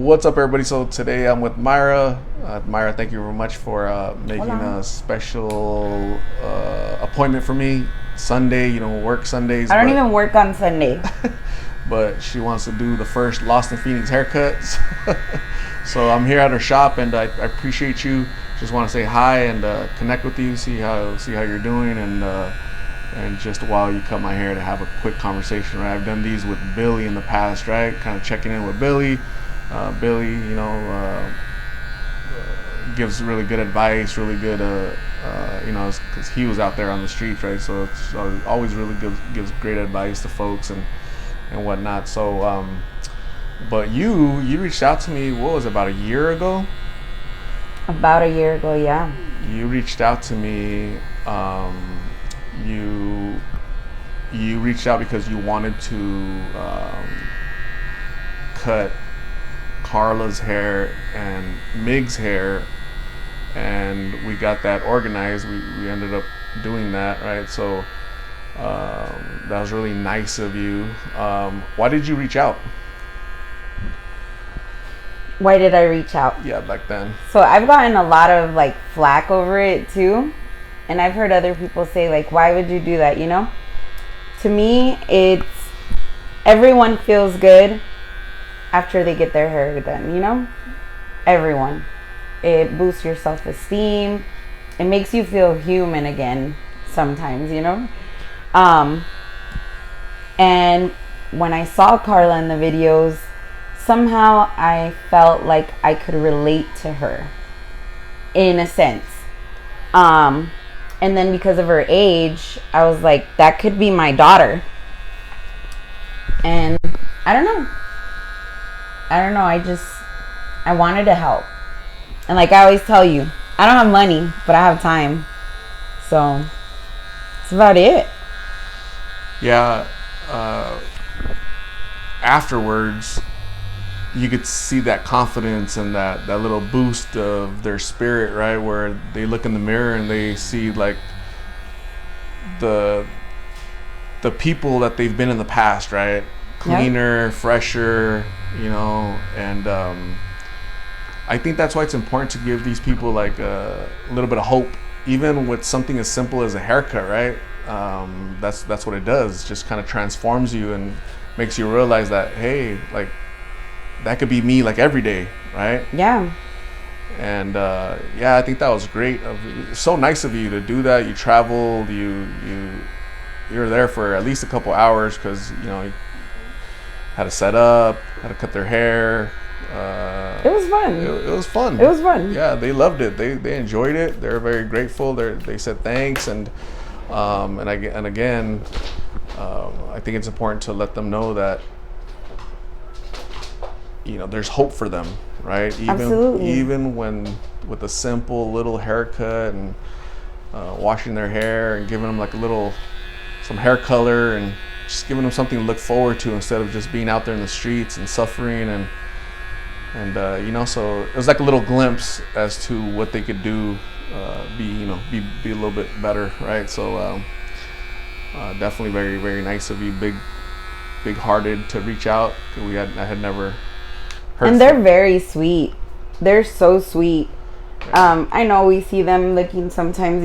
What's up, everybody? So today I'm with Myra. Myra, thank you very much for making Hola. a special appointment for me. Sunday, you don't work Sundays. I don't even work on Sunday. But she wants to do the first Lost in Phoenix haircuts. So I'm here at her shop, and I appreciate you. Just want to say hi and connect with you, see how you're doing, and just while you cut my hair to have a quick conversation. Right, I've done these with Billy in the past, right? Kind of checking in with Billy. Billy, gives really good advice, really good, because he was out there on the streets, right? So it's always really gives great advice to folks and whatnot. So, but you reached out to me. What was it, about a year ago? About a year ago, yeah. You reached out to me. You reached out because you wanted to cut Carla's hair and Mig's hair, and we got that organized. We ended up doing that, right? So that was really nice of you. Why did you reach out? Why did I reach out? Yeah, back then. So I've gotten a lot of like flack over it too. And I've heard other people say like, why would you do that? To me, it's everyone feels good after they get their hair done, everyone. It boosts your self-esteem. It makes you feel human again sometimes, And when I saw Carla in the videos, somehow I felt like I could relate to her in a sense. And then because of her age, I was like, that could be my daughter. And I don't know. I wanted to help. And like I always tell you, I don't have money, but I have time. So that's about it. Yeah. Afterwards, you could see that confidence and that little boost of their spirit, right? Where they look in the mirror and they see like the people that they've been in the past, right? Cleaner, yep. Fresher, and I think that's why it's important to give these people like a little bit of hope, even with something as simple as a haircut, right? That's what it does. Just kind of transforms you and makes you realize that, hey, like, that could be me like every day, right? Yeah. And I think that was great. So nice of you to do that. You traveled. You're there for at least a couple hours because you had to set up, had to cut their hair. It was fun. It was fun. It was fun. Yeah, they loved it. They enjoyed it. They're very grateful. They said thanks and again, I think it's important to let them know that there's hope for them, right? Absolutely. Even when with a simple little haircut and washing their hair and giving them like some hair color and just giving them something to look forward to instead of just being out there in the streets and suffering and so it was like a little glimpse as to what they could do, be a little bit better, right? So definitely very, very nice of you, big hearted to reach out. I had never heard. And they're very sweet. They're so sweet. I know we see them looking sometimes,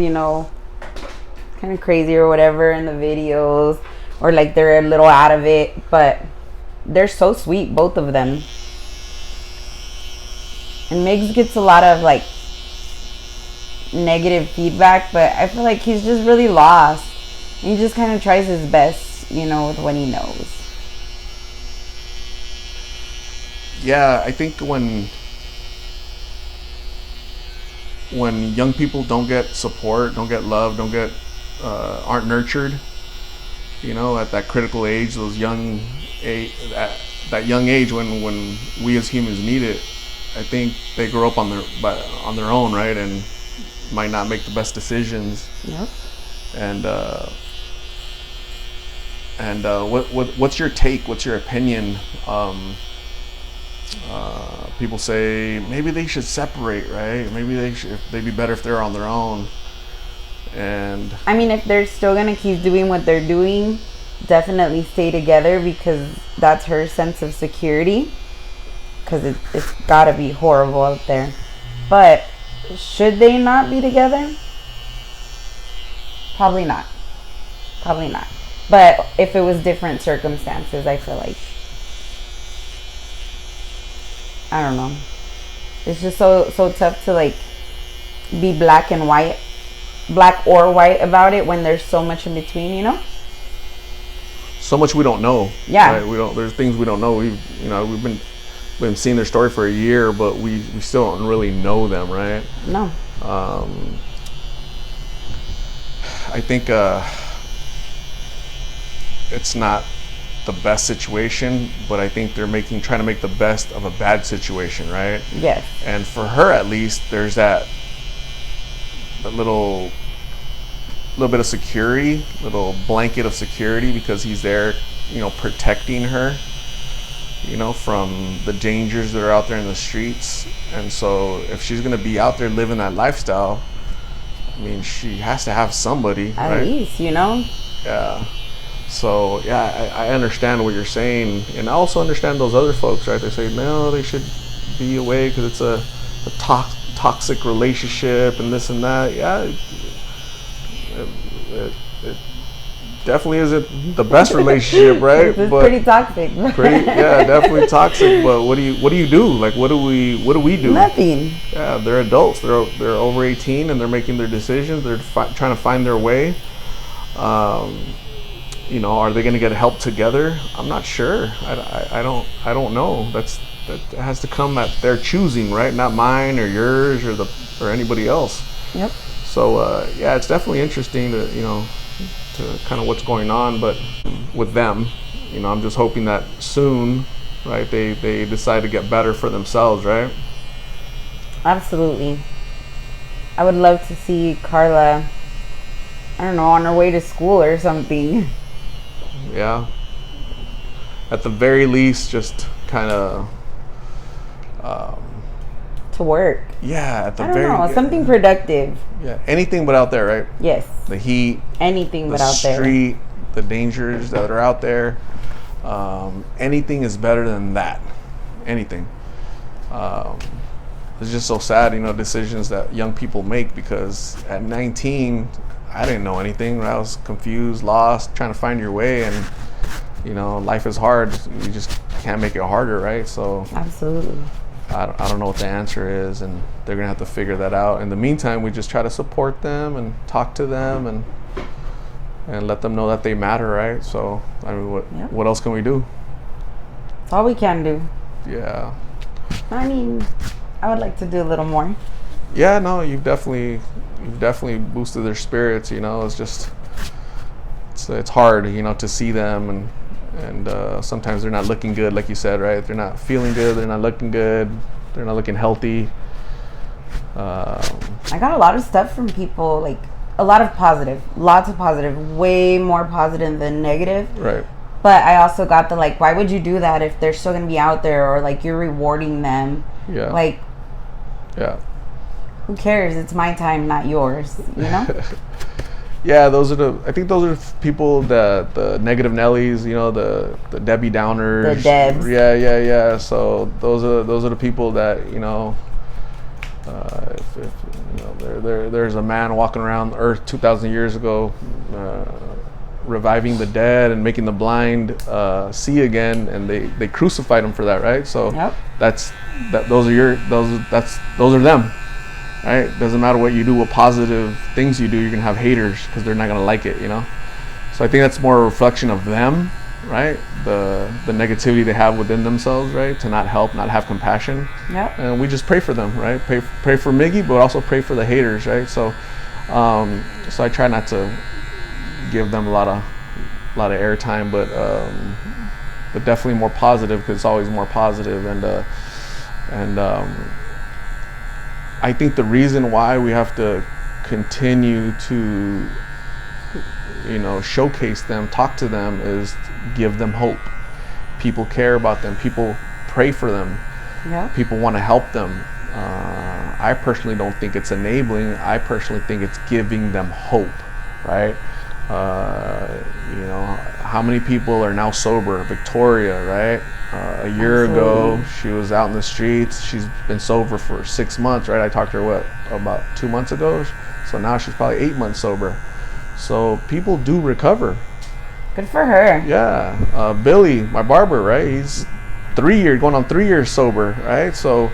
kind of crazy or whatever in the videos, or like they're a little out of it, but they're so sweet, both of them. And Migs gets a lot of like negative feedback, but I feel like he's just really lost. And he just kind of tries his best, with what he knows. Yeah, I think when young people don't get support, don't get love, aren't nurtured, at that critical age, that young age when we as humans need it, I think they grow up on their own, right, and might not make the best decisions. Yep. And what's your take? What's your opinion? People say maybe they should separate, right? Maybe they'd be better if they're on their own. And I mean, if they're still gonna keep doing what they're doing, definitely stay together, because that's her sense of security. because it's gotta be horrible out there. But should they not be together? Probably not. Probably not. But if it was different circumstances, I feel like, I don't know. It's just so tough to like be black and white, black or white about it when there's so much in between, you know? So much we don't know. Yeah. Right? There's things we don't know. We've been seeing their story for a year, but we still don't really know them, right? No. I think it's not the best situation, but I think they're trying to make the best of a bad situation, right? Yes. And for her, at least, there's that little bit of security, little blanket of security, because he's there, protecting her, from the dangers that are out there in the streets. And so if she's gonna be out there living that lifestyle, I mean, she has to have somebody, At right? least, Yeah. So yeah, I understand what you're saying, and I also understand those other folks, right? They say no, they should be away because it's a toxic relationship and this and that. Yeah, it definitely isn't the best relationship, right? It's pretty toxic. Yeah, definitely toxic. But what do you do? Like, what do we do? Nothing. Yeah, they're adults. They're over 18 and they're making their decisions. They're trying to find their way. Are they going to get help together? I'm not sure. I don't know. That has to come at their choosing, right? Not mine or yours or anybody else. Yep. So yeah, it's definitely interesting to kind of what's going on, but with them, I'm just hoping that soon, right? They decide to get better for themselves, right? Absolutely. I would love to see Carla, I don't know, on her way to school or something. Yeah. At the very least, just kind of. To work. Yeah, at the I don't know, something productive. Yeah, anything but out there, right? Yes. The heat. Anything but out there. The street, the dangers that are out there. Anything is better than that. Anything. It's just so sad, decisions that young people make, because at 19, I didn't know anything. I was confused, lost, trying to find your way, and life is hard. You just can't make it harder, right? So absolutely. I don't know what the answer is, and they're gonna have to figure that out. In the meantime, we just try to support them and talk to them and let them know that they matter, right? So I mean, what else can we do? That's all we can do. Yeah. I mean, I would like to do a little more. Yeah, no, you've definitely boosted their spirits. It's just it's hard, to see them and sometimes they're not looking good, like you said, right? They're not feeling good. They're not looking good. They're not looking healthy. I got a lot of stuff from people, like a lot of positive, lots of positive, way more positive than negative. Right. But I also got the like, why would you do that if they're still gonna be out there, or like you're rewarding them? Yeah. Like. Yeah. Who cares? It's my time, not yours. Yeah, I think those are people that the negative Nellies, the Debbie Downers. The Debs. Yeah. So those are the people that if there's a man walking around the earth 2,000 years ago, reviving the dead and making the blind see again, and they crucified him for that, right? So yep. Those are them. Right? Doesn't matter what you do, what positive things you do, you're gonna have haters because they're not gonna like it, So I think that's more a reflection of them, right? The negativity they have within themselves, right? To not help, not have compassion. Yep. And we just pray for them, right? Pray for Miggy, but also pray for the haters, right? So I try not to give them a lot of airtime, but definitely more positive, because it's always more positive, and I think the reason why we have to continue to, showcase them, talk to them, is give them hope. People care about them. People pray for them. Yeah. People want to help them. I personally don't think it's enabling. I personally think it's giving them hope, right? how many people are now sober? Victoria, right? A year ago, she was out in the streets. She's been sober for 6 months, right? I talked to her, about 2 months ago? So now she's probably 8 months sober. So people do recover. Good for her. Yeah. Billy, my barber, right? He's going on 3 years sober, right? So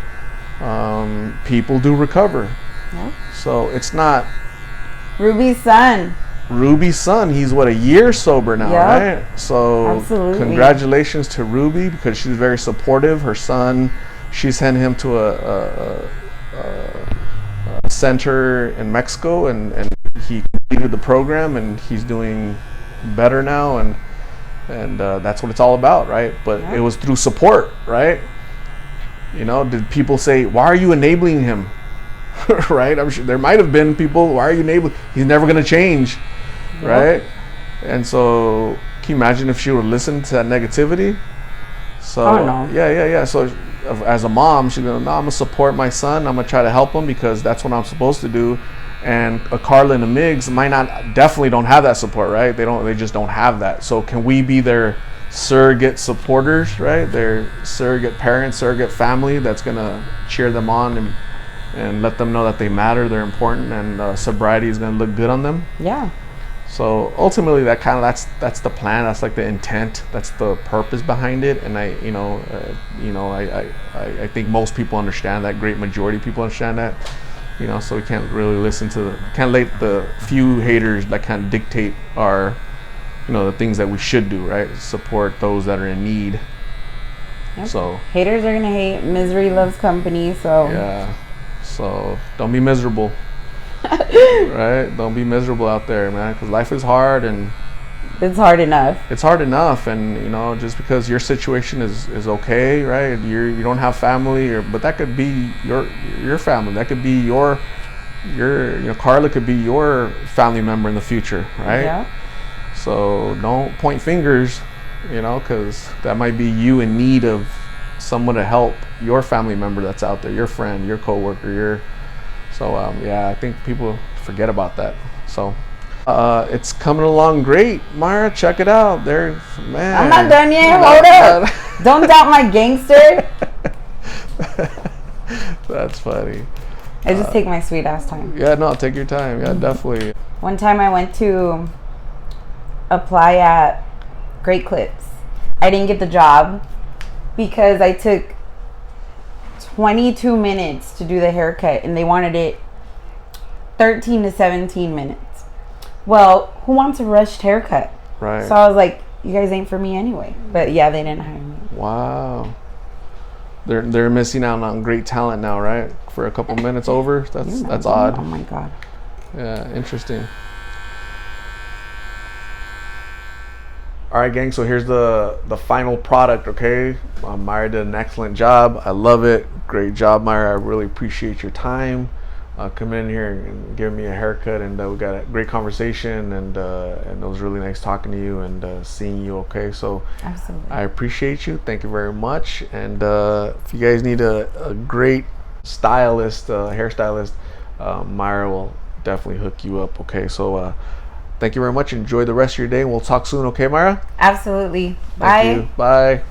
people do recover. Yeah. So it's not Ruby's son. He's a year sober now, Yep. right? So Absolutely. Congratulations to Ruby, because she's very supportive. Her son, she sent him to a center in Mexico, and he completed the program, and he's doing better now, and that's what it's all about, right? But Yeah. it was through support, right? Did people say, why are you enabling him? Right? I'm sure there might have been people, why are you enabling? He's never going to change. Yep. Right? And so, can you imagine if she would listen to that negativity? So, Oh, no. Yeah. So, as a mom, she's going, no, I'm going to support my son. I'm going to try to help him because that's what I'm supposed to do. And a Carla and a Migs definitely don't have that support, right? They just don't have that. So, can we be their surrogate supporters, right? Their surrogate parents, surrogate family that's going to cheer them on and let them know that they matter, they're important, and sobriety is going to look good on them. Yeah. So ultimately, that's the plan. That's like the intent. That's the purpose behind it. And I think most people understand that. Great majority of people understand that. So we can't really can't let the few haters that kind of dictate our, the things that we should do, right? Support those that are in need. Yep. So haters are gonna hate. Misery loves company. So yeah. So don't be miserable. Right? Don't be miserable out there, man, because life is hard, and it's hard enough. And just because your situation is okay, right? You don't have family, but that could be your family. That could be your Carla could be your family member in the future, right? Yeah. So don't point fingers, because that might be you in need of someone to help your family member that's out there, your friend, your coworker, I think people forget about that. So it's coming along great, Myra. Check it out. Man, I'm not done yet. Hold up. Don't doubt my gangster. That's funny. I just take my sweet ass time. Yeah, no, take your time. Yeah, definitely. One time I went to apply at Great Clips. I didn't get the job because I took 22 minutes to do the haircut, and they wanted it 13 to 17 minutes. Well, who wants a rushed haircut? Right. So I was like, you guys ain't for me anyway. But yeah, they didn't hire me. Wow. They're missing out on great talent now, right? For a couple minutes over. That's odd. Oh my god. Yeah, interesting. All right, gang, so here's the final product, okay? Myra did an excellent job. I love it. Great job, Myra. I really appreciate your time coming in here and giving me a haircut, and we got a great conversation, and it was really nice talking to you and seeing you, okay? So Absolutely. I appreciate you. Thank you very much. And if you guys need a great stylist, hairstylist, Myra will definitely hook you up, okay? So thank you very much. Enjoy the rest of your day, and we'll talk soon, okay, Myra? Absolutely. Thank you. Bye.